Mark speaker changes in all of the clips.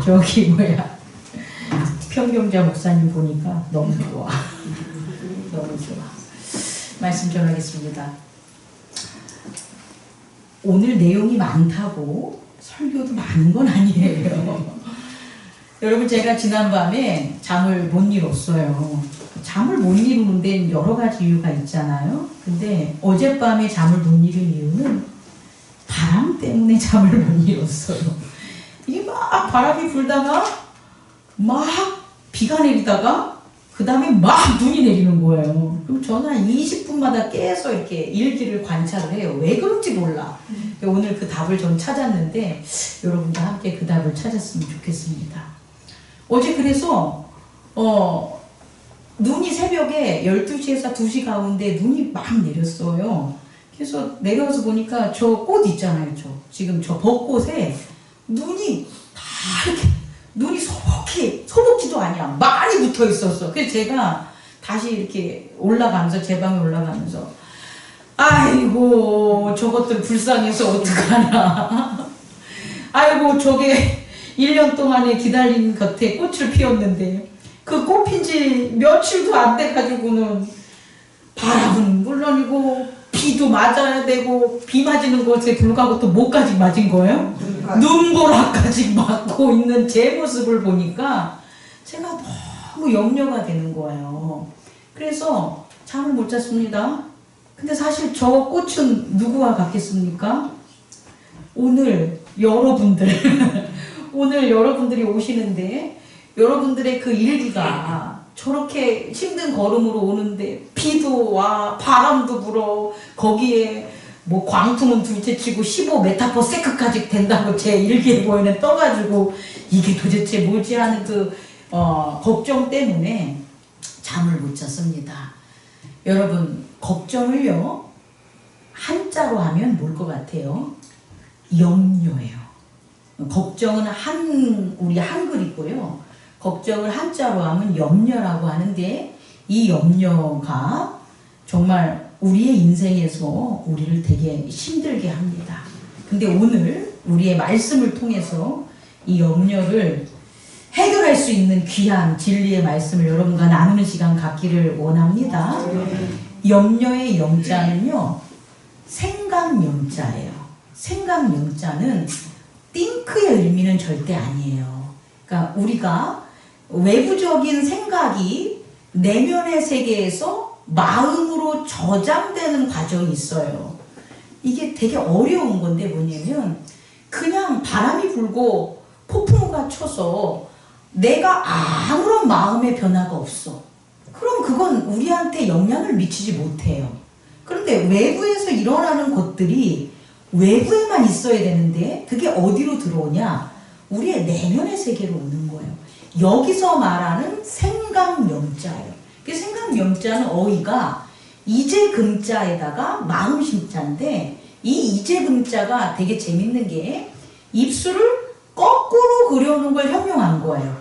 Speaker 1: 저기 뭐야 평경자 목사님 보니까 너무 좋아. 너무 좋아. 말씀 전하겠습니다. 오늘 내용이 많다고 설교도 많은 건 아니에요. 여러분, 제가 지난밤에 잠을 못 이뤘어요. 잠을 못 이루는 데는 여러 가지 이유가 있잖아요. 근데 어젯밤에 잠을 못 이룬 이유는 바람 때문에 잠을 못 이뤘어요. 이게 막 바람이 불다가 막 비가 내리다가 그 다음에 막 눈이 내리는 거예요. 그럼 저는 한 20분마다 계속 이렇게 일기를 관찰을 해요. 왜 그런지 몰라. 오늘 그 답을 좀 찾았는데 여러분과 함께 그 답을 찾았으면 좋겠습니다. 어제 그래서 눈이 새벽에 12시에서 2시 가운데 눈이 막 내렸어요. 그래서 내려와서 보니까 저 꽃 있잖아요. 지금 저 벚꽃에 눈이 다 이렇게 눈이 소복지도 아니야. 많이 붙어 있었어. 그래서 제가 다시 이렇게 올라가면서 제 방에 올라가면서 아이고 저것들 불쌍해서 어떡하나. 아이고 저게 1년 동안에 기다린 겉에 꽃을 피웠는데 그 꽃 핀 지 며칠도 안 돼가지고는 바람은 물론이고 비도 맞아야 되고 비 맞는 곳에 불구하고 또 뭐까지 맞은 거예요? 눈보라까지 맞고 있는 제 모습을 보니까 제가 너무 염려가 되는 거예요. 그래서 잠을 못 잤습니다. 근데 사실 저 꽃은 누구와 같겠습니까? 오늘 여러분들이 오시는데 여러분들의 그 일기가 저렇게 힘든 걸음으로 오는데 비도 와 바람도 불어 거기에 뭐 광풍은 둘째치고 15m/s까지 된다고 제 일기에 보이는 떠가지고 이게 도대체 뭐지 하는 그 걱정 때문에 잠을 못 잤습니다. 여러분, 걱정을요 한자로 하면 뭘 것 같아요? 염려예요. 걱정은 우리 한글이고요. 걱정을 한자로 하면 염려라고 하는데 이 염려가 정말 우리의 인생에서 우리를 되게 힘들게 합니다. 근데 오늘 우리의 말씀을 통해서 이 염려를 해결할 수 있는 귀한 진리의 말씀을 여러분과 나누는 시간 갖기를 원합니다. 염려의 염자는요 생각염자예요. 생각염자는 think의 의미는 절대 아니에요. 그러니까 우리가 외부적인 생각이 내면의 세계에서 마음으로 저장되는 과정이 있어요. 이게 되게 어려운 건데 뭐냐면 그냥 바람이 불고 폭풍우가 쳐서 내가 아무런 마음의 변화가 없어. 그럼 그건 우리한테 영향을 미치지 못해요. 그런데 외부에서 일어나는 것들이 외부에만 있어야 되는데 그게 어디로 들어오냐? 우리의 내면의 세계로 오는 거예요. 여기서 말하는 생각염자예요. 생각염자는 어휘가 이제금자에다가 마음심자인데 이 이제금자가 되게 재밌는 게 입술을 거꾸로 그려놓은 걸 형용한 거예요.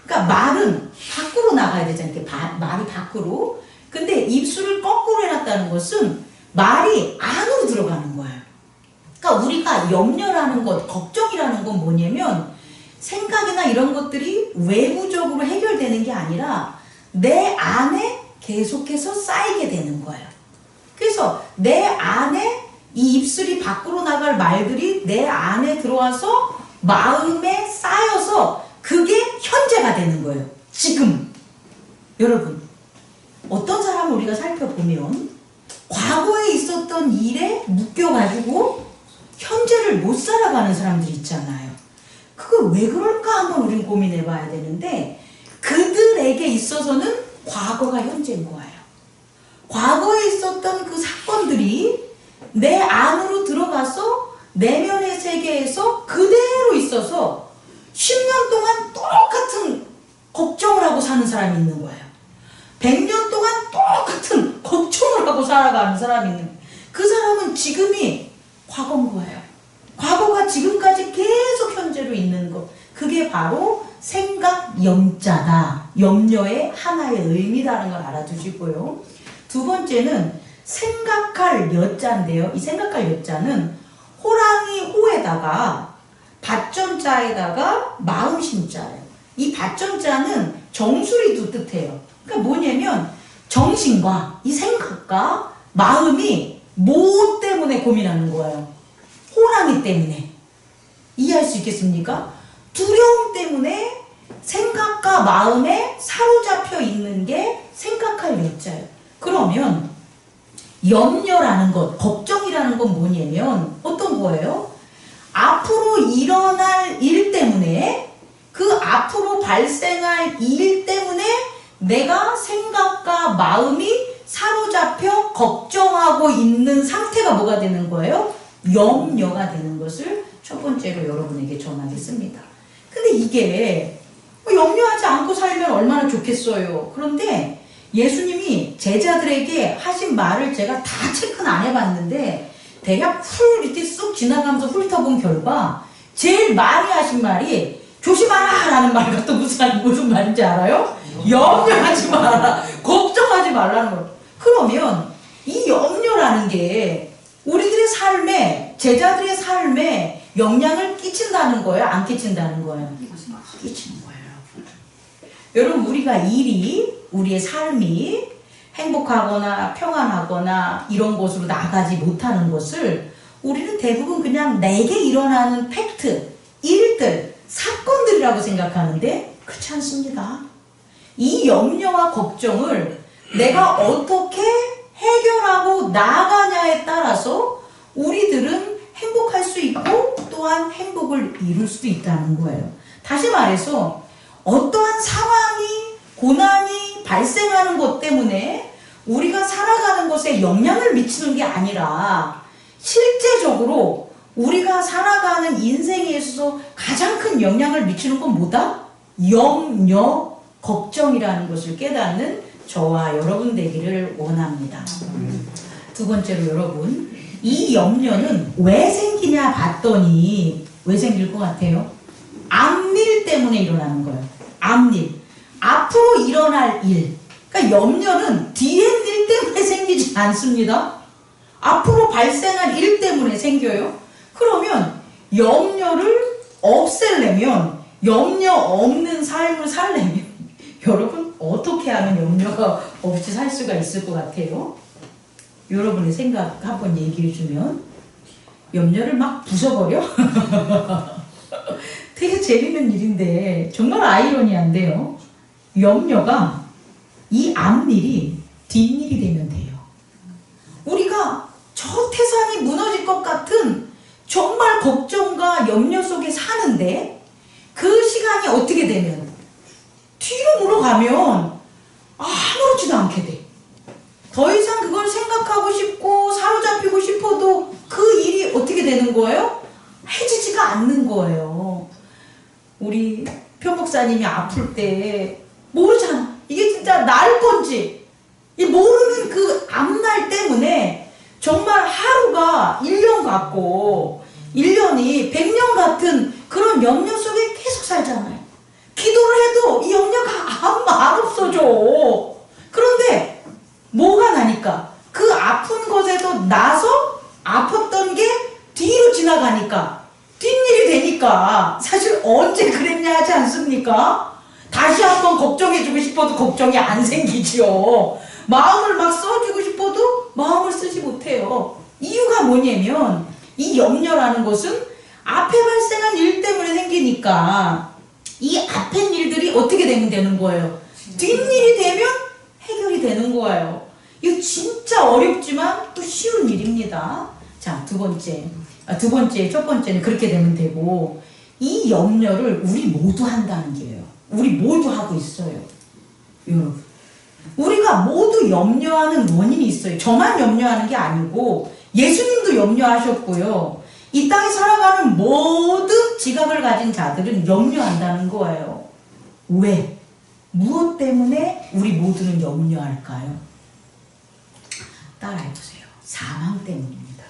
Speaker 1: 그러니까 말은 밖으로 나가야 되잖아요. 이렇게 말이 밖으로. 근데 입술을 거꾸로 해놨다는 것은 말이 안으로 들어가는 거예요. 그러니까 우리가 염려라는 것, 걱정이라는 건 뭐냐면 생각이나 이런 것들이 외부적으로 해결되는 게 아니라 내 안에 계속해서 쌓이게 되는 거예요. 그래서 내 안에 이 입술이 밖으로 나갈 말들이 내 안에 들어와서 마음에 쌓여서 그게 현재가 되는 거예요. 지금. 여러분, 어떤 사람을 우리가 살펴보면 과거에 있었던 일에 묶여가지고 현재를 못 살아가는 사람들이 있잖아요. 그거 왜 그럴까 한번 우리는 고민해 봐야 되는데 그들에게 있어서는 과거가 현재인 거예요. 과거에 있었던 그 사건들이 내 안으로 들어가서 내면의 세계에서 그대로 있어서 10년 동안 똑같은 걱정을 하고 사는 사람이 있는 거예요. 100년 동안 똑같은 걱정을 하고 살아가는 사람이 있는 거예요. 그 사람은 지금이 과거인 거예요. 과거가 지금까지 계속 현재로 있는 것. 그게 바로 생각염자다. 염려의 하나의 의미라는 걸 알아두시고요. 두 번째는 생각할 여자인데요. 이 생각할 여자는 호랑이 호에다가 밭전 밭정자에다가 마음 심자예요. 이 밭정자는 정수리도 뜻해요. 그러니까 뭐냐면 정신과 이 생각과 마음이 뭐 때문에 고민하는 거예요? 호랑이 때문에. 이해할 수 있겠습니까? 두려움 때문에 생각과 마음에 사로잡혀 있는 게 생각할 여자예요. 그러면 염려라는 것, 걱정이라는 건 뭐냐면 어떤 거예요? 앞으로 일어날 일 때문에, 그 앞으로 발생할 일 때문에 내가 생각과 마음이 사로잡혀 걱정하고 있는 상태가 뭐가 되는 거예요? 염려가 되는 것을 첫 번째로 여러분에게 전하겠습니다. 근데 이게 염려하지 않고 살면 얼마나 좋겠어요. 그런데 예수님이 제자들에게 하신 말을 제가 다 체크는 안 해봤는데 대략 이렇게 쑥 지나가면서 훑어본 결과 제일 많이 하신 말이 조심하라 라는 말 같은 무슨 말인지 알아요? 염려하지 마라, 걱정하지 말라는 거. 그러면 이 염려라는 게 우리들의 삶에, 제자들의 삶에 영향을 끼친다는 거예요? 안 끼친다는 거예요? 끼치는 거예요. 여러분, 우리가 우리의 삶이 행복하거나 평안하거나 이런 곳으로 나가지 못하는 것을 우리는 대부분 그냥 내게 일어나는 팩트, 일들, 사건들이라고 생각하는데 그렇지 않습니다. 이 염려와 걱정을 내가 어떻게 해결하고 나아가냐에 따라서 우리들은 행복할 수 있고 또한 행복을 이룰 수도 있다는 거예요. 다시 말해서 어떠한 상황이, 고난이 발생하는 것 때문에 우리가 살아가는 것에 영향을 미치는 게 아니라 실제적으로 우리가 살아가는 인생에 있어서 가장 큰 영향을 미치는 건 뭐다? 염려, 걱정이라는 것을 깨닫는 저와 여러분 되기를 원합니다. 두 번째로 여러분, 이 염려는 왜 생기냐 봤더니 왜 생길 것 같아요? 앞일 때문에 일어나는 거예요. 앞일. 앞으로 일어날 일. 그러니까 염려는 뒤에 일 때문에 생기지 않습니다. 앞으로 발생할 일 때문에 생겨요. 그러면 염려를 없애려면, 염려 없는 삶을 살려면 여러분 어떻게 하면 염려가 없이 살 수가 있을 것 같아요? 여러분의 생각 한번 얘기해 주면. 염려를 막 부숴버려? 되게 재밌는 일인데 정말 아이러니한데요. 염려가 이 앞일이 뒷일이 되면 돼요. 우리가 저 태산이 무너질 것 같은 정말 걱정과 염려 속에 사는데 그 시간이 어떻게 되면 뒤로 물어가면 아무렇지도 않게 돼. 더 이상 그걸 생각하고 싶고 사로잡히고 싶어도 그 일이 어떻게 되는 거예요? 해지지가 않는 거예요. 우리 표 목사님이 아플 때 모르잖아. 이게 진짜 날 건지. 이 모르는 그 앞날 때문에 정말 하루가 1년 같고 1년이 100년 같은 그런 염려 속에 계속 살잖아요. 기도를 해도 이 염려가 아무 안 없어져. 그런데 뭐가 나니까? 그 아픈 것에도 나서 아팠던 게 뒤로 지나가니까, 뒷일이 되니까 사실 언제 그랬냐 하지 않습니까? 다시 한번 걱정해주고 싶어도 걱정이 안 생기지요. 마음을 막 써주고 싶어도 마음을 쓰지 못해요. 이유가 뭐냐면 이 염려라는 것은 앞에 발생한 일 때문에 생기니까 이 앞에 일들이 어떻게 되는 거예요? 뒷일이 되면 해결이 되는 거예요. 이거 진짜 어렵지만 또 쉬운 일입니다. 자, 첫 번째는 그렇게 되면 되고, 이 염려를 우리 모두 한다는 게예요. 우리 모두 하고 있어요. 여러분, 우리가 모두 염려하는 원인이 있어요. 저만 염려하는 게 아니고 예수님도 염려하셨고요. 이 땅에 살아가는 모든 지각을 가진 자들은 염려한다는 거예요. 왜? 무엇 때문에 우리 모두는 염려할까요? 따라해보세요. 사망 때문입니다.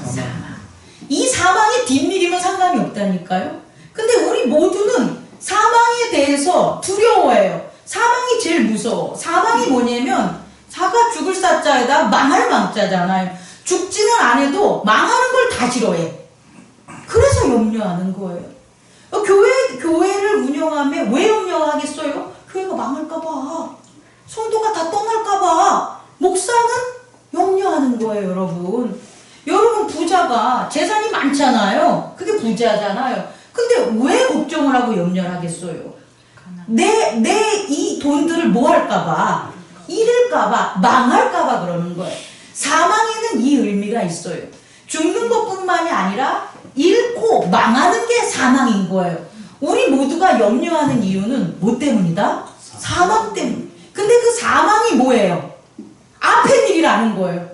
Speaker 1: 사망. 이 사망이 뒷일이면 상관이 없다니까요. 근데 우리 모두는 사망에 대해서 두려워해요. 사망이 제일 무서워. 사망이 뭐냐면 사가 죽을 사자에다 망할 망자잖아요. 죽지는 않아도 망하는 걸 다 싫어해. 그래서 염려하는 거예요. 교회를 운영하면 왜 염려하겠어요? 교회가 망할까봐. 성도가 다 떠날까봐. 목사는 염려하는 거예요, 여러분. 여러분, 부자가 재산이 많잖아요. 그게 부자잖아요. 근데 왜 걱정을 하고 염려를 하겠어요? 내 이 돈들을 뭐 할까봐, 잃을까봐, 망할까봐 그러는 거예요. 사망에는 이 의미가 있어요. 죽는 것뿐만이 아니라 잃고 망하는 게 사망인 거예요. 우리 모두가 염려하는 이유는 뭐 때문이다? 사망 때문. 근데 그 사망이 뭐예요? 앞에 일이라는 거예요.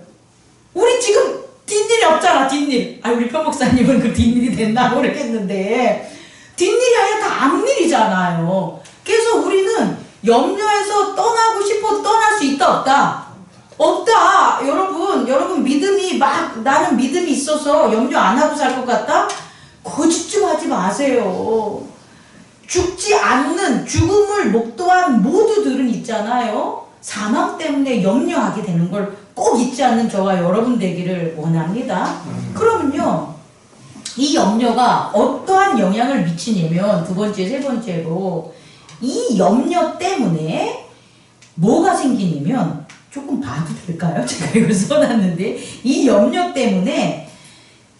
Speaker 1: 우리 지금 뒷일이 없잖아, 뒷일. 우리 표목사님은 그 뒷일이 됐나 모르겠는데, 뒷일이 아니라 다 앞일이잖아요. 그래서 우리는 염려해서 떠나고 싶어도 떠날 수 있다, 없다? 없다. 여러분 믿음이 나는 믿음이 있어서 염려 안 하고 살 것 같다? 거짓 좀 하지 마세요. 죽지 않는, 죽음을 목도한 모두들은 있잖아요. 사망 때문에 염려하게 되는 걸 꼭 잊지 않는 저와 여러분 되기를 원합니다. 그러면요, 이 염려가 어떠한 영향을 미치냐면, 두 번째, 세 번째로, 이 염려 때문에 뭐가 생기냐면, 조금 봐도 될까요? 제가 이걸 써놨는데, 이 염려 때문에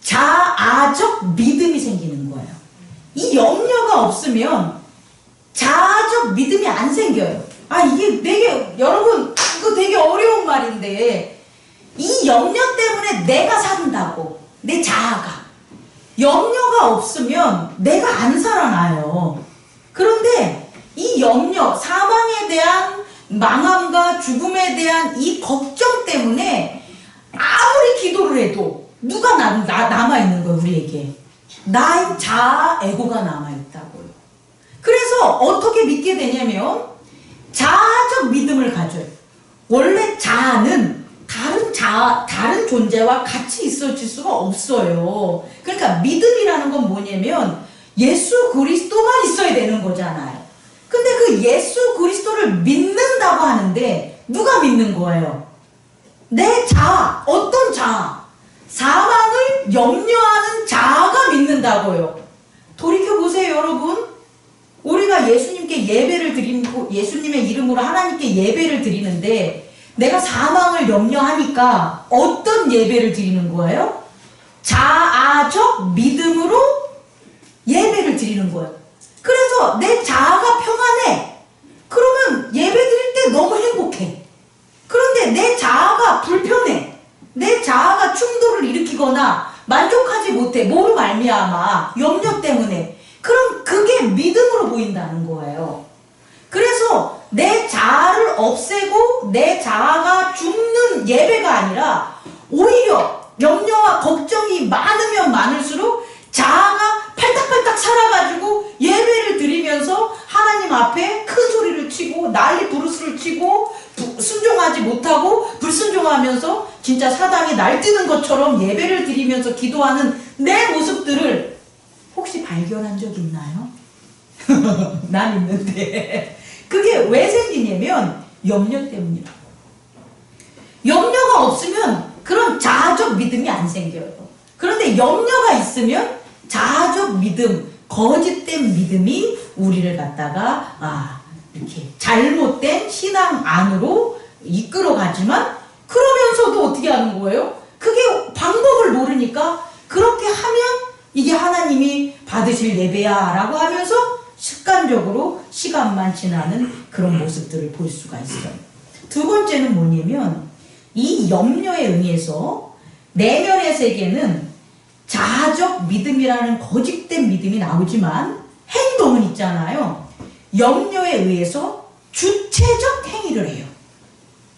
Speaker 1: 자아적 믿음이 생기는 거예요. 이 염려가 없으면 자아적 믿음이 안 생겨요. 이게 되게, 여러분, 이거 되게 어려운 말인데, 이 염려 때문에 내가 산다고, 내 자아가. 염려가 없으면 내가 안 살아나요. 그런데 이 염려, 사망에 대한 망함과 죽음에 대한 이 걱정 때문에 아무리 기도를 해도 누가 남아있는 거예요, 우리에게. 나의 자아, 에고가 남아있다고요. 그래서 어떻게 믿게 되냐면, 자아적 믿음을 가져요. 원래 자아는 다른 존재와 같이 있어질 수가 없어요. 그러니까 믿음이라는 건 뭐냐면 예수 그리스도만 있어야 되는 거잖아요. 근데 그 예수 그리스도를 믿는다고 하는데 누가 믿는 거예요? 내 자아. 어떤 자아? 사망을 염려하는 자아가 믿는다고요. 돌이켜보세요, 여러분. 우리가 예수님께 예배를 드리고 예수님의 이름으로 하나님께 예배를 드리는데 내가 사망을 염려하니까 어떤 예배를 드리는 거예요? 자아적 믿음으로 예배를 드리는 거예요. 그래서 내 자아가 평안해. 그러면 예배 드릴 때 너무 행복해. 그런데 내 자아가 불편해. 내 자아가 충돌을 일으키거나 만족하지 못해. 뭐로 말미암아? 염려 때문에. 그럼 그게 믿음으로 보인다는 거예요. 그래서 내 자아를 없애고 내 자아가 죽는 예배가 아니라 오히려 염려와 걱정이 많으면 많을수록 자아가 팔딱팔딱 살아가지고 예배를 드리면서 하나님 앞에 큰 소리를 치고 난리 부르스를 치고 순종하지 못하고 불순종하면서 진짜 사단이 날뛰는 것처럼 예배를 드리면서 기도하는 내 모습들을 혹시 발견한 적 있나요? 난 있는데 그게 왜 생기냐면 염려 때문이라고. 염려가 없으면 그런 자아적 믿음이 안 생겨요. 그런데 염려가 있으면 자아적 믿음, 거짓된 믿음이 우리를 갖다가 이렇게 잘못된 신앙 안으로 이끌어가지만 그러면서도 어떻게 하는 거예요? 그게 방법을 모르니까 그렇게 하면 이게 하나님이 받으실 예배야 라고 하면서 습관적으로 시간만 지나는 그런 모습들을 볼 수가 있어요. 두 번째는 뭐냐면 이 염려에 의해서 내면의 세계는 자아적 믿음이라는 거짓된 믿음이 나오지만 행동은 있잖아요. 염려에 의해서 주체적 행위를 해요.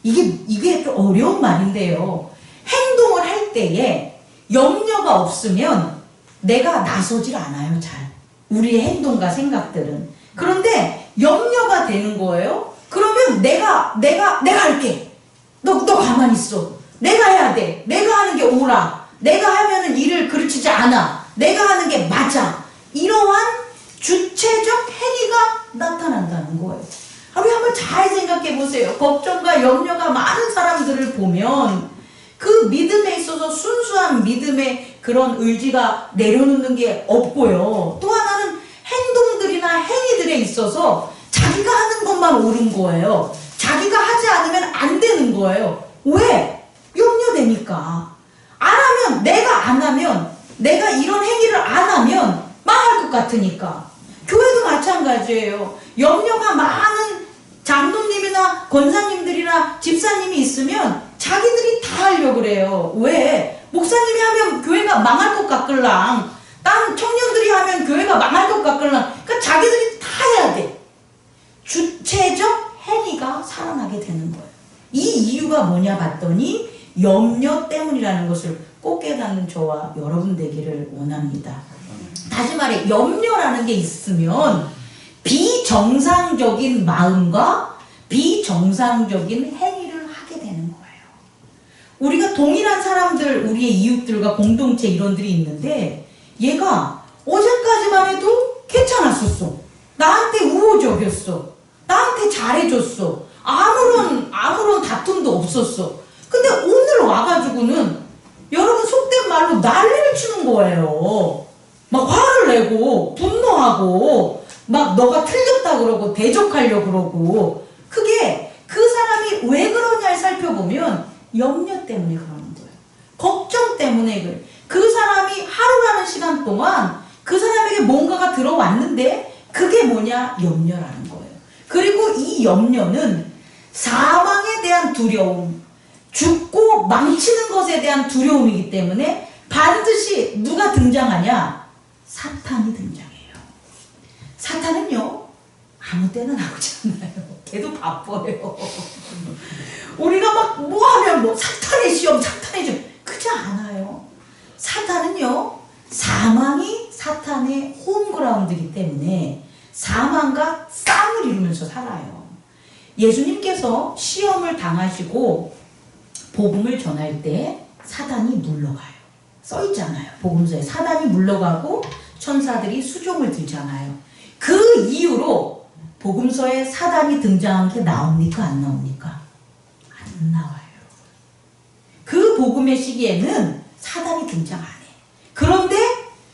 Speaker 1: 이게 좀 어려운 말인데요. 행동을 할 때에 염려가 없으면 내가 나서질 않아요, 잘. 우리의 행동과 생각들은. 그런데 염려가 되는 거예요. 그러면 내가 할게. 너 가만히 있어. 내가 해야 돼. 내가 하는 게 옳아. 내가 하면은 일을 그르치지 않아. 내가 하는 게 맞아. 이러한 주체적 행위가 나타난다는 거예요. 우리 한번 잘 생각해 보세요. 걱정과 염려가 많은 사람들을 보면 그 믿음에 있어서 순수한 믿음의 그런 의지가 내려놓는 게 없고요. 또 하나는 있어서 자기가 하는 것만 옳은 거예요. 자기가 하지 않으면 안 되는 거예요. 왜? 염려되니까. 안 하면, 내가 안 하면, 내가 이런 행위를 안 하면 망할 것 같으니까. 교회도 마찬가지예요. 염려가 많은 장로님이나 권사님들이나 집사님이 있으면 자기들이 다 하려고 그래요. 왜? 목사님이 하면 교회가 망할 것 같걸랑, 다른 청년들이 하면 교회가 망할 것 같걸랑, 그러니까 자기들이 다 해야 돼. 주체적 행위가 살아나게 되는 거예요. 이 이유가 뭐냐 봤더니 염려 때문이라는 것을 꼭 깨닫는 저와 여러분 되기를 원합니다. 다시 말해, 염려라는 게 있으면 비정상적인 마음과 비정상적인 행위를 하게 되는 거예요. 우리가 동일한 사람들, 우리의 이웃들과 공동체 일원들이 있는데 얘가 어제까지만 해도 괜찮았었어. 나한테 우호적이었어. 나한테 잘해줬어. 아무런 다툼도 없었어. 근데 오늘 와가지고는 여러분 속된 말로 난리를 치는 거예요. 막 화를 내고 분노하고 막 너가 틀렸다 그러고 대적하려고 그러고. 그게 그 사람이 왜 그러냐를 살펴보면 염려 때문에 그러는 거예요. 걱정 때문에 그래. 그 사람이 하루라는 시간 동안 그 사람에게 뭔가가 들어왔는데 그게 뭐냐? 염려라는 거예요. 그리고 이 염려는 사망에 대한 두려움, 죽고 망치는 것에 대한 두려움이기 때문에 반드시 누가 등장하냐? 사탄이 등장해요. 사탄은요, 아무 때나 나오지 않아요. 걔도 바빠요. 우리가 막 뭐 하면 뭐 사탄의 시험, 사탄의 시험, 그렇지 않아요. 사탄은요, 사망이 사탄의 홈그라운드이기 때문에 사망과 쌍을 이루면서 살아요. 예수님께서 시험을 당하시고 복음을 전할 때 사단이 물러가요. 써있잖아요. 복음서에 사단이 물러가고 천사들이 수종을 들잖아요. 그 이후로 복음서에 사단이 등장한 게 나옵니까? 안 나옵니까? 안 나와요. 그 복음의 시기에는 사단이 등장 안 해. 그런데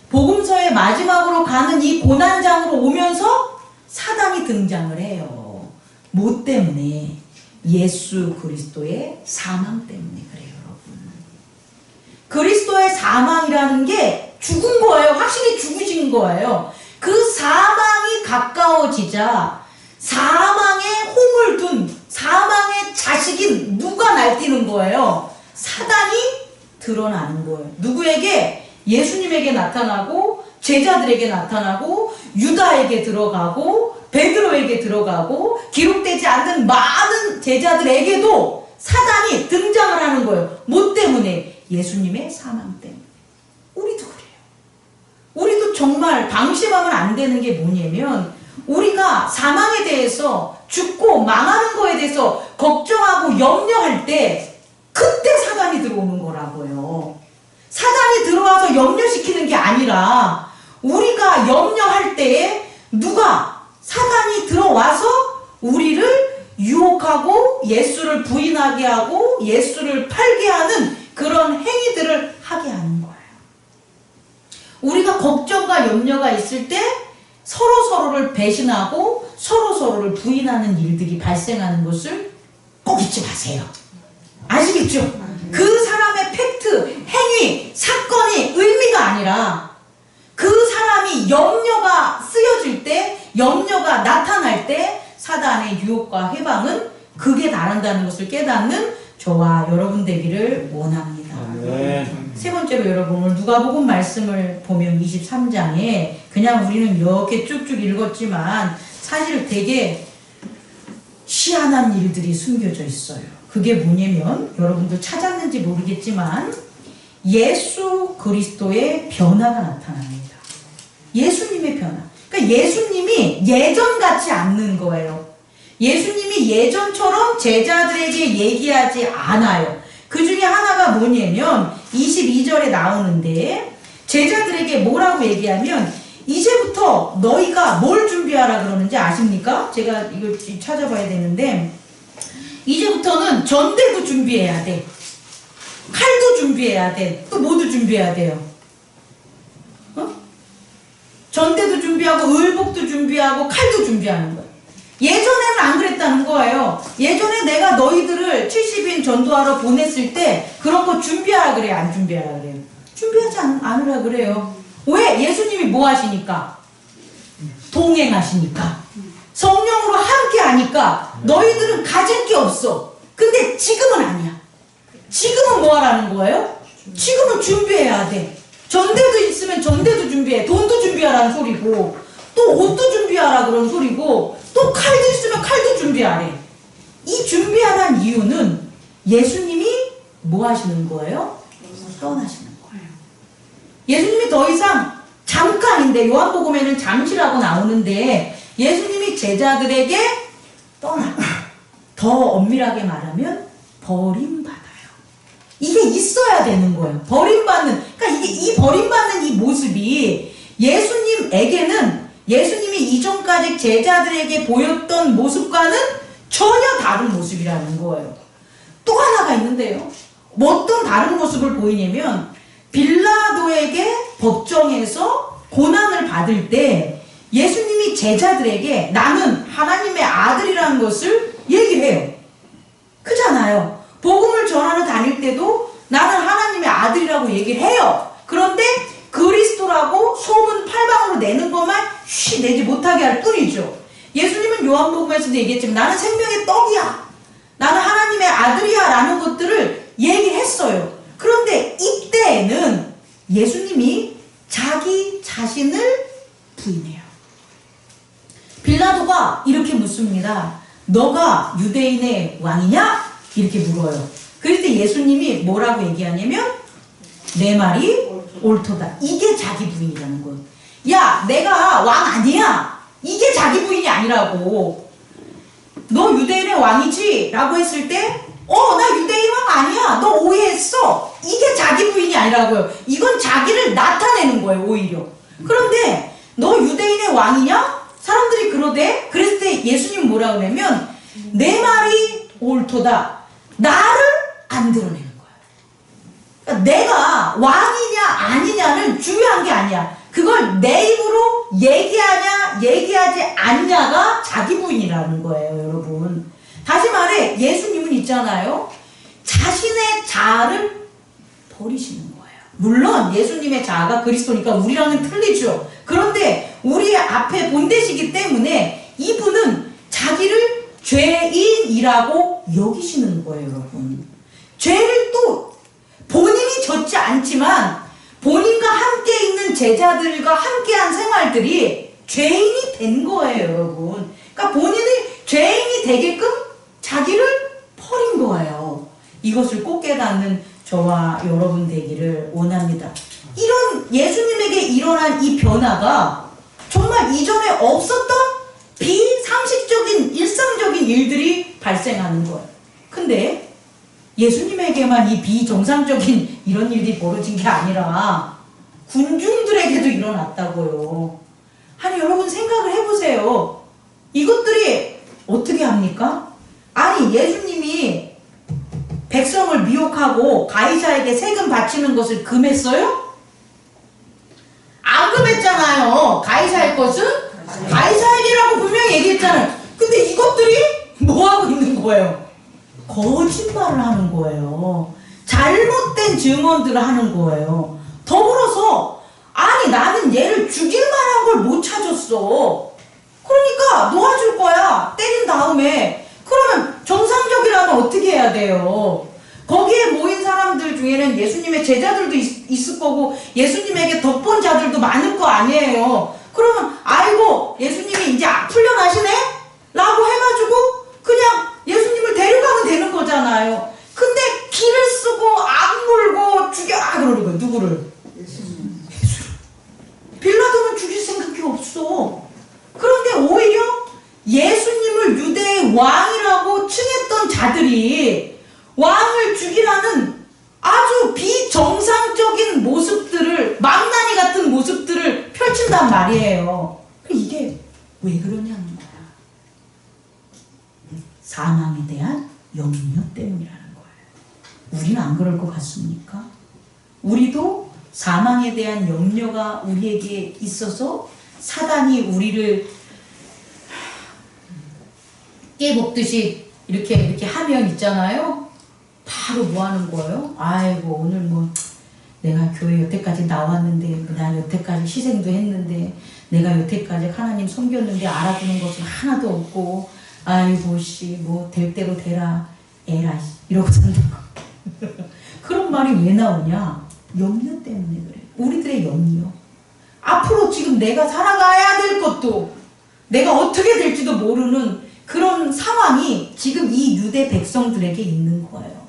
Speaker 1: 복음서의 마지막으로 가는 이 고난장으로 오면서 사단이 등장을 해요. 뭐 때문에? 예수 그리스도의 사망 때문에 그래요, 여러분. 그리스도의 사망이라는 게 죽은 거예요. 확실히 죽으신 거예요. 그 사망이 가까워지자 사망에 홈을 둔 사망의 자식인 누가 날뛰는 거예요? 사단이 드러나는 거예요. 누구에게? 예수님에게 나타나고 제자들에게 나타나고 유다에게 들어가고 베드로에게 들어가고 기록되지 않는 많은 제자들에게도 사단이 등장을 하는 거예요. 뭐 때문에? 예수님의 사망 때문에. 우리도 그래요. 우리도 정말 방심하면 안 되는 게 뭐냐면 우리가 사망에 대해서 죽고 망하는 거에 대해서 걱정하고 염려할 때 그때 사단이 들어오는 거라고요. 사단이 들어와서 염려시키는 게 아니라 우리가 염려할 때에 누가 사단이 들어와서 우리를 유혹하고 예수를 부인하게 하고 예수를 팔게 하는 그런 행위들을 하게 하는 거예요. 우리가 걱정과 염려가 있을 때 서로서로를 배신하고 서로서로를 부인하는 일들이 발생하는 것을 꼭 잊지 마세요. 아시겠죠? 그 사람의 팩트, 행위, 사건이 의미가 아니라 그 사람이 염려가 쓰여질 때, 염려가 나타날 때 사단의 유혹과 해방은 극에 달한다는 것을 깨닫는 저와 여러분 되기를 원합니다. 세 번째로 여러분, 오늘 누가복음 말씀을 보면 23장에 그냥 우리는 이렇게 쭉쭉 읽었지만 사실 되게 희한한 일들이 숨겨져 있어요. 그게 뭐냐면 여러분도 찾았는지 모르겠지만 예수 그리스도의 변화가 나타납니다. 예수님의 변화. 그러니까 예수님이 예전 같지 않는 거예요. 예수님이 예전처럼 제자들에게 얘기하지 않아요. 그 중에 하나가 뭐냐면 22절에 나오는데 제자들에게 뭐라고 얘기하면 이제부터 너희가 뭘 준비하라 그러는지 아십니까? 제가 이걸 찾아봐야 되는데 이제부터는 전대도 준비해야 돼. 칼도 준비해야 돼. 또 뭐도 준비해야 돼요? 전대도 준비하고 의복도 준비하고 칼도 준비하는 거예요. 예전에는 안 그랬다는 거예요. 예전에 내가 너희들을 70인 전도하러 보냈을 때 그런 거 준비하라 그래요? 안 준비하라 그래요? 준비하지 않으라 그래요. 왜? 예수님이 뭐 하시니까? 동행하시니까. 성령으로 함께 하니까 너희들은 가질 게 없어. 근데 지금은 아니야. 지금은 뭐 하라는 거예요? 지금은 준비해야 돼. 전대도 있으면 전대도 준비해. 돈도 준비하라는 소리고, 또 옷도 준비하라 그런 소리고, 또 칼도 있으면 칼도 준비하래. 이 준비하라는 이유는 예수님이 뭐 하시는 거예요? 떠나시는 거예요. 예수님이 더 이상 잠깐인데, 요한복음에는 잠시라고 나오는데 예수님이 제자들에게 떠나, 더 엄밀하게 말하면 버림받아요. 이게 있어야 되는 거예요. 버림받는, 그러니까 이 버림받는 이 모습이 예수님에게는, 예수님이 이전까지 제자들에게 보였던 모습과는 전혀 다른 모습이라는 거예요. 또 하나가 있는데요. 어떤 다른 모습을 보이냐면, 빌라도에게 법정에서 고난을 받을 때 예수님이 제자들에게 나는 하나님의 아들이라는 것을 얘기해요. 그잖아요. 복음을 전하러 다닐 때도 나는 하나님의 아들이라고 얘기를 해요. 그런데 그리스도라고 소문 팔방으로 내는 것만 내지 못하게 할 뿐이죠. 예수님은 요한복음에서도 얘기했지만 나는 생명의 떡이야, 나는 하나님의 아들이야 라는 것들을 얘기했어요. 그런데 이때에는 예수님이 자기 자신을 부인해요. 빌라도가 이렇게 묻습니다. 너가 유대인의 왕이냐? 이렇게 물어요. 그럴 때 예수님이 뭐라고 얘기하냐면 내 말이 옳도다. 이게 자기 부인이라는 거예요. 야, 내가 왕 아니야. 이게 자기 부인이 아니라고. 너 유대인의 왕이지? 라고 했을 때 나 유대인 왕 아니야. 너 오해했어. 이게 자기 부인이 아니라고요. 이건 자기를 나타내는 거예요, 오히려. 그런데 너 유대인의 왕이냐? 사람들이 그러대. 그랬을 때 예수님 뭐라 그러냐면 내 말이 옳도다. 나를 안 드러내는 거야. 그러니까 내가 왕이냐 아니냐는 중요한 게 아니야. 그걸 내 입으로 얘기하냐 얘기하지 않냐가 자기 부인이라는 거예요, 여러분. 다시 말해 예수님은 있잖아요. 자신의 자아를 버리시는 거예요. 물론 예수님의 자아가 그리스도니까 우리랑은 틀리죠. 그런데 우리 앞에 본대시기 때문에 이분은 자기를 죄인이라고 여기시는 거예요, 여러분. 죄를 또 본인이 졌지 않지만 본인과 함께 있는 제자들과 함께한 생활들이 죄인이 된 거예요, 여러분. 그러니까 본인이 죄인이 되게끔 자기를 버린 거예요. 이것을 꼭 깨닫는 저와 여러분 되기를 원합니다. 이런 예수님에게 일어난 이 변화가 정말 이전에 없었던 비상식적인 일상적인 일들이 발생하는 거예요. 근데 예수님에게만 이 비정상적인 이런 일이 벌어진 게 아니라 군중들에게도 일어났다고요. 아니 여러분 생각을 해보세요. 이것들이 어떻게 합니까? 아니 예수님이 백성을 미혹하고 가이사에게 세금 바치는 것을 금했어요? 안 금했잖아요. 가이사의 것은 가이사에게라고 분명히 얘기했잖아요. 근데 이것들이 뭐하고 있는 거예요? 거짓말을 하는 거예요. 잘못된 증언들을 하는 거예요. 더불어서 아니 나는 얘를 죽일 만한 걸 못 찾았어. 그러니까 놓아줄 거야. 때린 다음에. 그러면 정상적이라면 어떻게 해야 돼요? 거기에 모인 사람들 중에는 예수님의 제자들도 있을 거고 예수님에게 덕본 자들도 많을 거 아니에요. 그러면 아이고 예수님이 이제 풀려나시네? 라고 해가지고 그냥 예수님을 데려가면 되는 거잖아요. 근데 길을 쓰고 악물고 죽여라 그러는 거예요. 누구를? 예수를. 빌라도는 죽일 생각이 없어. 그런데 오히려 예수님을 유대의 왕이라고 칭했던 자들이 왕을 죽이라는 아주 비정상적인 모습들을, 망나니 같은 모습들을 펼친단 말이에요. 이게 왜 그러냐는 거야. 사망에 대한 염려 때문이라는 거예요. 우리는 안 그럴 것 같습니까? 우리도 사망에 대한 염려가 우리에게 있어서 사단이 우리를 깨먹듯이 이렇게 하면 있잖아요. 바로 뭐 하는 거예요? 아이고, 오늘 뭐 내가 교회 여태까지 나왔는데, 나 여태까지 희생도 했는데, 내가 여태까지 하나님 섬겼는데 알아주는 것은 하나도 없고, 아이고 씨, 뭐 될 대로 되라, 에라 이러고 산다고. 그런 말이 왜 나오냐? 염려 때문에 그래. 우리들의 염려. 앞으로 지금 내가 살아가야 될 것도, 내가 어떻게 될지도 모르는 그런 상황이 지금 이 유대 백성들에게 있는 거예요.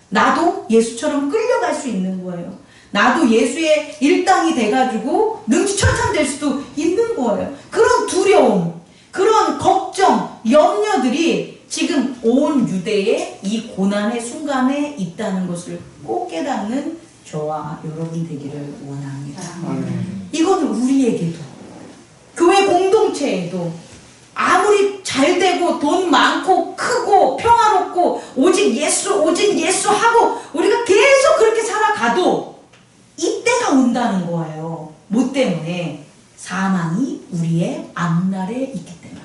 Speaker 1: 나도 예수처럼 끌려갈 수 있는 거예요. 나도 예수의 일당이 돼가지고 능지천창될 수도 있는 거예요. 그런 두려움, 그런 걱정, 염려들이 지금 온 유대의 이 고난의 순간에 있다는 것을 꼭 깨닫는 저와 여러분 되기를 원합니다. 이건 우리에게도, 교회 공동체에도 아무리 잘 되고 돈 많고 크고 평화롭고 오직 예수 하고 우리가 계속 그렇게 살아가도 이때가 온다는 거예요. 뭐 때문에? 사망이 우리의 앞날에 있기 때문에.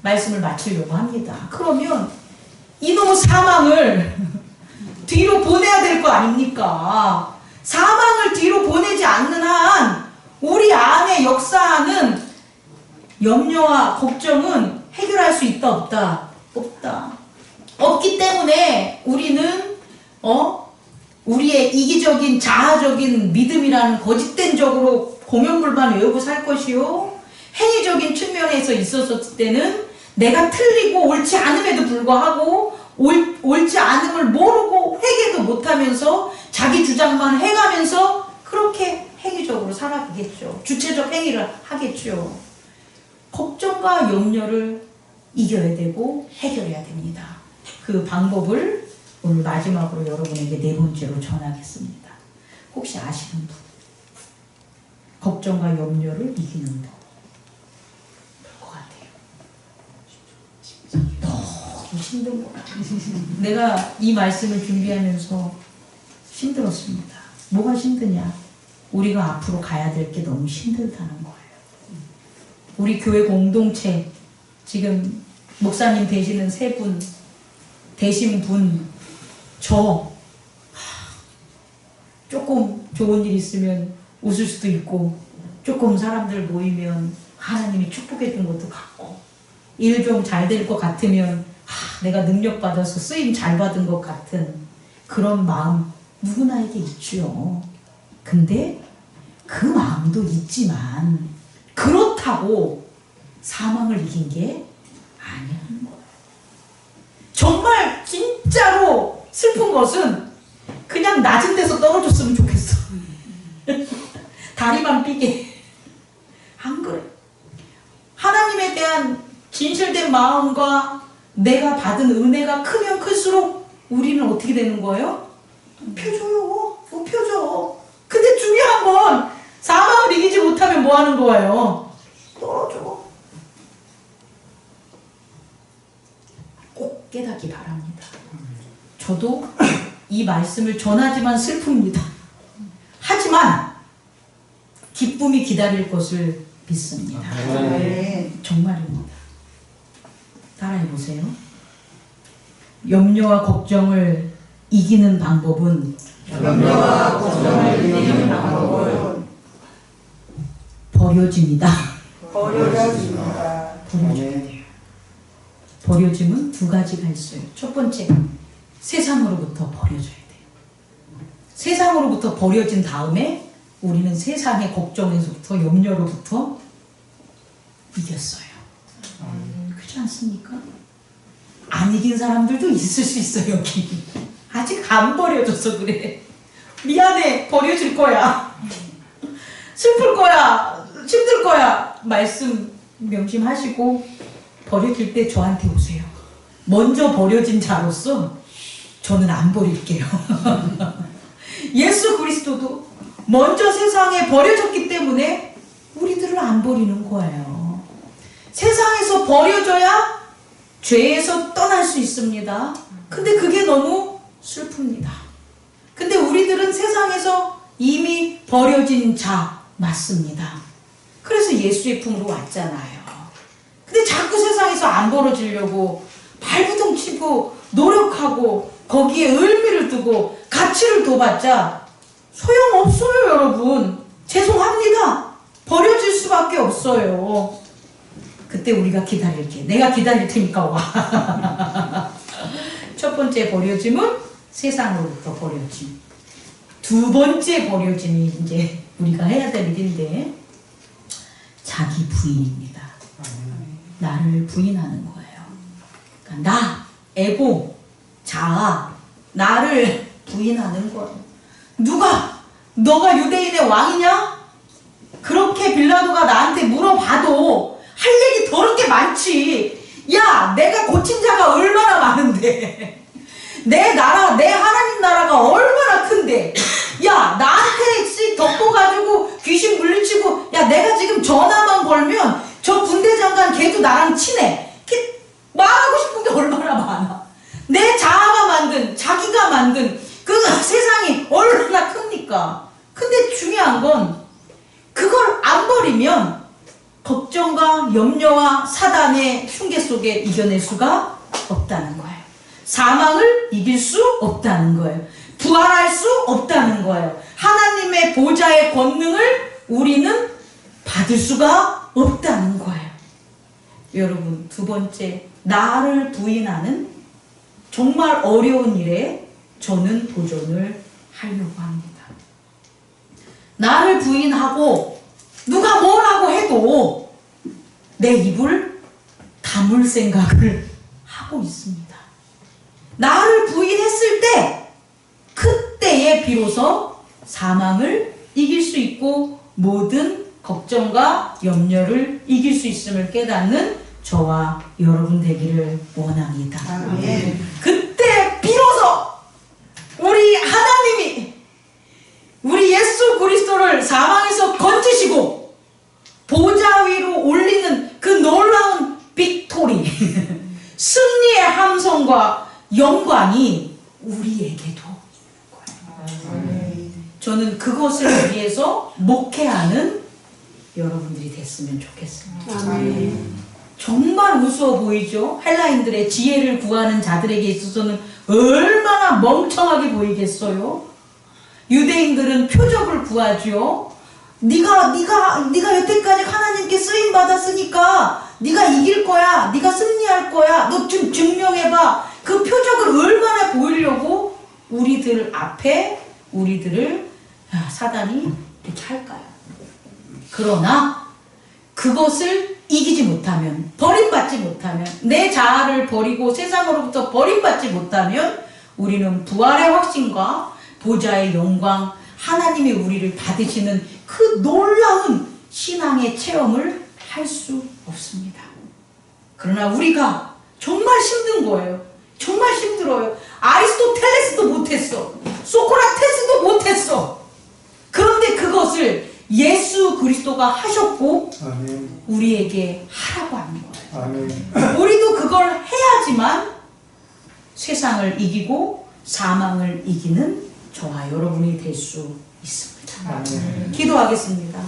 Speaker 1: 말씀을 마치려고 합니다. 그러면 이놈의 사망을 뒤로 보내야 될 거 아닙니까? 사망을 뒤로 보내지 않는 한 우리 안에 역사하는 염려와 걱정은 해결할 수 있다 없다? 없다. 없기 때문에 우리는 우리의 이기적인 자아적인 믿음이라는 거짓된 적으로 공연불만 외우고 살 것이요, 행위적인 측면에서 있었을 때는 내가 틀리고 옳지 않음에도 불구하고 옳지 않음을 모르고 회개도 못하면서 자기 주장만 해가면서 그렇게 행위적으로 살아가겠죠. 주체적 행위를 하겠죠. 걱정과 염려를 이겨야 되고 해결해야 됩니다. 그 방법을 오늘 마지막으로 여러분에게 네 번째로 전하겠습니다. 혹시 아시는 분? 걱정과 염려를 이기는 법. 것 같아요. 너무 힘든 거. 내가 이 말씀을 준비하면서 힘들었습니다. 뭐가 힘드냐? 우리가 앞으로 가야 될 게 너무 힘들다는 거예요. 우리 교회 공동체, 지금 목사님 되시는 세 분, 되신 분, 조금 좋은 일 있으면 웃을 수도 있고, 조금 사람들 모이면 하나님이 축복해 준 것도 같고, 일 좀 잘 될 것 같으면 내가 능력 받아서 쓰임 잘 받은 것 같은 그런 마음 누구나에게 있죠. 근데 그 마음도 있지만 그렇다고 사망을 이긴 게 아니라는 거예요. 정말 진짜로 슬픈 것은 그냥 낮은 데서 떨어졌으면 좋겠어. 다리만 삐게. 안 그래. 하나님에 대한 진실된 마음과 내가 받은 은혜가 크면 클수록 우리는 어떻게 되는 거예요? 펴줘요. 펴줘. 근데 중요한 건 사망을 이기지 못하면 뭐 하는 거예요? 떨어져. 꼭 깨닫기 바랍니다. 저도 이 말씀을 전하지만 슬픕니다. 하지만 기쁨이 기다릴 것을 믿습니다. 정말입니다. 따라해보세요. 염려와 걱정을 이기는 방법은 버려짐이다. 버려짐은 두 가지가 있어요. 첫 번째, 세상으로부터 버려져야 돼요. 세상으로부터 버려진 다음에 우리는 세상의 걱정에서부터 염려로부터 이겼어요. 그렇지 않습니까? 안 이긴 사람들도 있을 수 있어요. 여기 아직 안 버려져서 그래. 미안해. 버려질 거야. 슬플 거야. 힘들 거야. 말씀 명심하시고 버려질 때 저한테 오세요. 먼저 버려진 자로서 저는 안 버릴게요. 예수 그리스도도 먼저 세상에 버려졌기 때문에 우리들을 안 버리는 거예요. 세상에서 버려져야 죄에서 떠날 수 있습니다. 근데 그게 너무 슬픕니다. 근데 우리들은 세상에서 이미 버려진 자 맞습니다. 그래서 예수의 품으로 왔잖아요. 근데 자꾸 세상에서 안 벌어지려고 발부둥 치고 노력하고 거기에 의미를 두고 가치를 둬봤자 소용없어요, 여러분. 죄송합니다. 버려질 수밖에 없어요. 그때 우리가 기다릴게. 내가 기다릴 테니까 와. 첫 번째 버려짐은 세상으로부터 버려짐. 두 번째 버려짐이 이제 우리가 해야 될 일인데 자기 부인입니다. 나를 부인하는 거예요. 그러니까 나, 에고, 자아, 나를 부인하는 거예요. 누가? 너가 유대인의 왕이냐? 그렇게 빌라도가 나한테 물어봐도 할 얘기 더럽게 많지. 야, 내가 고친 자가 얼마나 많은데. 내 나라, 내 하나님 나라가 얼마나 큰데. 야, 나한테 덮어가지고 귀신 물리치고, 야, 내가 지금 전화만 걸면 저 군대 장관 걔도 나랑 친해. 말하고 싶은 게 얼마나 많아. 내 자아가 만든, 자기가 만든 그 세상이 얼마나 큽니까? 근데 중요한 건 그걸 안 버리면 걱정과 염려와 사단의 흉계 속에 이겨낼 수가 없다는 거예요. 사망을 이길 수 없다는 거예요. 부활할 수 없다는 거예요. 하나님의 보좌의 권능을 우리는 받을 수가 없다는 거예요. 여러분, 두 번째, 나를 부인하는 정말 어려운 일에 저는 도전을 하려고 합니다. 나를 부인하고 누가 뭐라고 해도 내 입을 다물 생각을 하고 있습니다. 나를 부인했을 때 그때에 비로소 사망을 이길 수 있고 모든 걱정과 염려를 이길 수 있음을 깨닫는 저와 여러분 되기를 원합니다.
Speaker 2: 아멘.
Speaker 1: 그때 비로소 우리 하나님이 우리 예수 그리스도를 사망에서 건지시고 보좌 위로 올리는 그 놀라운 빅토리 승리의 함성과 영광이 우리에게도 있는 거예요. 저는 그것을 위해서 목회하는 여러분들이 됐으면 좋겠습니다. 정말 우스워 보이죠? 헬라인들의 지혜를 구하는 자들에게 있어서는 얼마나 멍청하게 보이겠어요? 유대인들은 표적을 구하죠. 네가 여태까지 하나님께 쓰임 받았으니까 네가 이길 거야. 네가 승리할 거야. 너 좀 증명해봐. 그 표적을 얼마나 보이려고 우리들 앞에 우리들을 사단이 이렇게 할까요? 그러나 그것을 이기지 못하면, 버림받지 못하면, 내 자아를 버리고 세상으로부터 버림받지 못하면 우리는 부활의 확신과 보좌의 영광, 하나님이 우리를 받으시는 그 놀라운 신앙의 체험을 할 수 없습니다. 그러나 우리가 정말 힘든 거예요. 정말 힘들어요. 아리스토텔레스도 못했어. 소크라테스도 못했어. 그런데 그것을 예수 그리스도가 하셨고
Speaker 2: 아멘.
Speaker 1: 우리에게 하라고 하는 거예요.
Speaker 2: 아멘.
Speaker 1: 우리도 그걸 해야지만 세상을 이기고 사망을 이기는 저와 여러분이 될 수 있습니다.
Speaker 2: 아멘.
Speaker 1: 기도하겠습니다.